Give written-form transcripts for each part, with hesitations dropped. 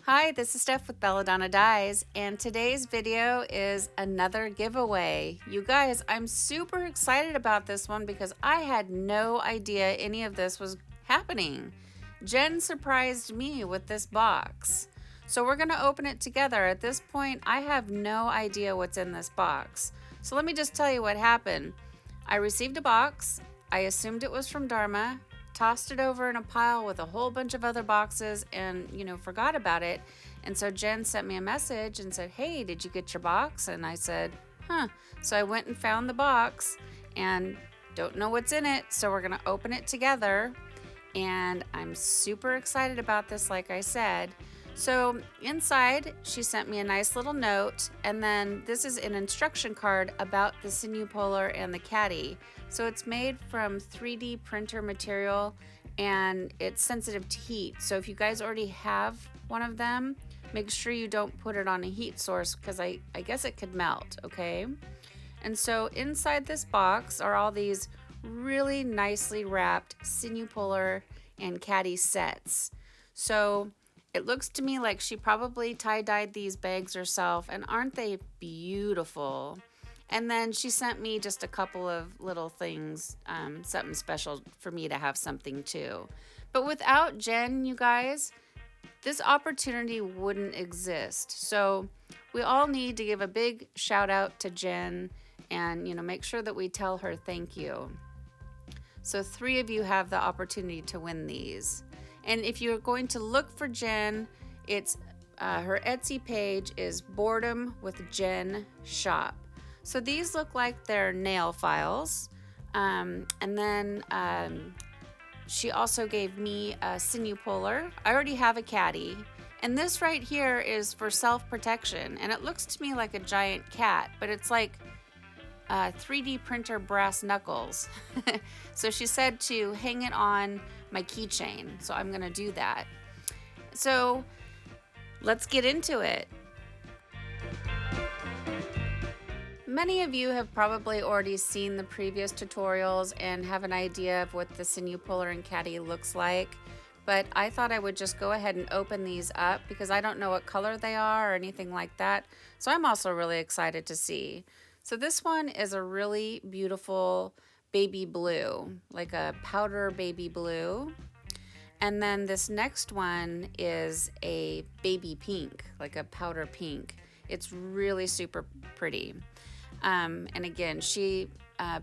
Hi, this is Steph with Belladonna Dyes, and today's video is another giveaway. You guys, I'm super excited about this one because I had no idea any of this was happening. Jen surprised me with this box. So we're gonna open it together. At this point, I have no idea what's in this box. So let me just tell you what happened. I received a box. I assumed it was from Dharma, tossed it over in a pile with a whole bunch of other boxes and, forgot about it. And so Jen sent me a message and said, "Hey, did you get your box?" And I said, "Huh." So I went and found the box and don't know what's in it. So we're going to open it together. And I'm super excited about this, like I said. So inside, she sent me a nice little note, and then this is an instruction card about the Sinew Polar and the Caddy. So it's made from 3D printer material, and it's sensitive to heat. So if you guys already have one of them, make sure you don't put it on a heat source because I guess it could melt, okay? And so inside this box are all these really nicely wrapped Sinew Polar and Caddy sets. So it looks to me like she probably tie-dyed these bags herself, and aren't they beautiful? And then she sent me just a couple of little things, something special for me to have something too. But without Jen, you guys, this opportunity wouldn't exist. So we all need to give a big shout out to Jen and, make sure that we tell her thank you. So 3 of you have the opportunity to win these. And if you're going to look for Jen, it's her Etsy page is Boredom with Jen Shop. So these look like they're nail files. And then she also gave me a Sinew Polar. I already have a Caddy. And this right here is for self-protection. And it looks to me like a giant cat, but it's like 3D printer brass knuckles. So she said to hang it on my keychain. So I'm gonna do that. So let's get into it. Many of you have probably already seen the previous tutorials and have an idea of what the Sinew Polar and Caddy looks like, but I thought I would just go ahead and open these up because I don't know what color they are or anything like that. So I'm also really excited to see. So this one is a really beautiful baby blue, like a powder baby blue. And then this next one is a baby pink, like a powder pink. It's really super pretty. And again, she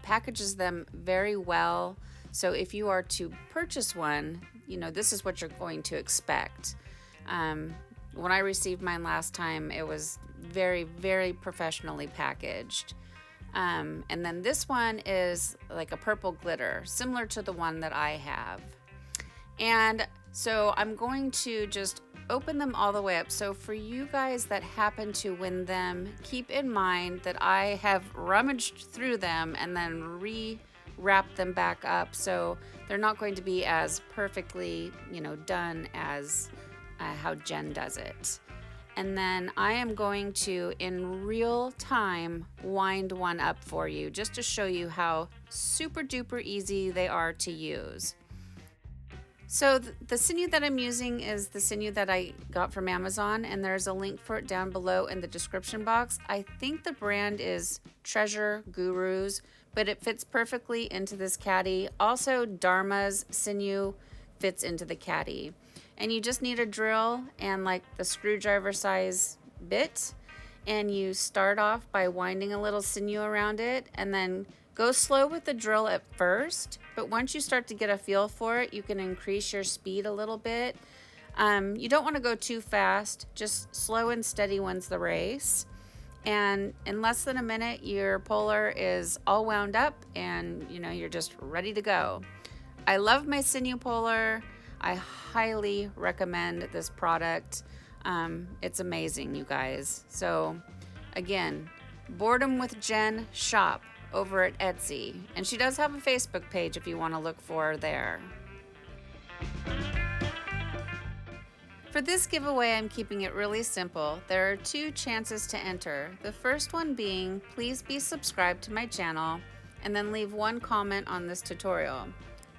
packages them very well. So if you are to purchase one, this is what you're going to expect. When I received mine last time, it was very, very professionally packaged. And then this one is like a purple glitter, similar to the one that I have. And so I'm going to just open them all the way up. So for you guys that happen to win them, keep in mind that I have rummaged through them and then re-wrapped them back up. So they're not going to be as perfectly, done as how Jen does it. And then I am going to, in real time, wind one up for you just to show you how super duper easy they are to use. So the Sinew that I'm using is the Sinew that I got from Amazon, and there's a link for it down below in the description box. I think the brand is Treasure Gurus, but it fits perfectly into this Caddy. Also, Dharma's Sinew fits into the Caddy. And you just need a drill and like the screwdriver size bit, and you start off by winding a little sinew around it, and then go slow with the drill at first, but once you start to get a feel for it, you can increase your speed a little bit. You don't want to go too fast, just slow and steady wins the race. And in less than a minute, your polar is all wound up and you're just ready to go. I love my Sinew Polar. I highly recommend this product. It's amazing, you guys. So again, Boredom with Jen Shop over at Etsy. And she does have a Facebook page if you want to look for her there. For this giveaway, I'm keeping it really simple. There are 2 chances to enter. The first one being, please be subscribed to my channel and then leave 1 comment on this tutorial.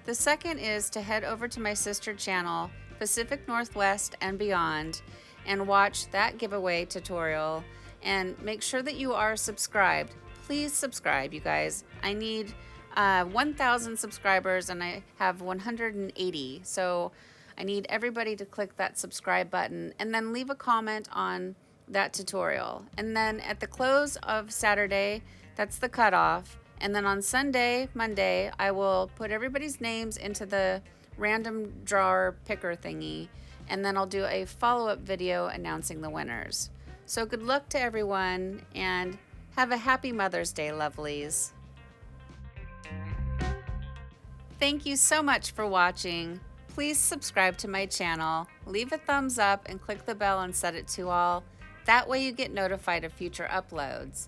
The second is to head over to my sister channel, Pacific Northwest and Beyond, and watch that giveaway tutorial, and make sure that you are subscribed. Please subscribe, you guys. I need 1,000 subscribers and I have 180. So I need everybody to click that subscribe button and then leave a comment on that tutorial. And then at the close of Saturday, that's the cutoff. And then on Sunday, Monday, I will put everybody's names into the random drawer picker thingy. And then I'll do a follow-up video announcing the winners. So good luck to everyone and have a happy Mother's Day, lovelies. Thank you so much for watching. Please subscribe to my channel, leave a thumbs up, and click the bell and set it to all. That way you get notified of future uploads.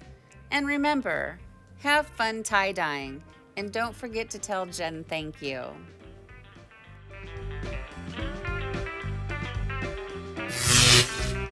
And remember, have fun tie-dyeing, and don't forget to tell Jen thank you.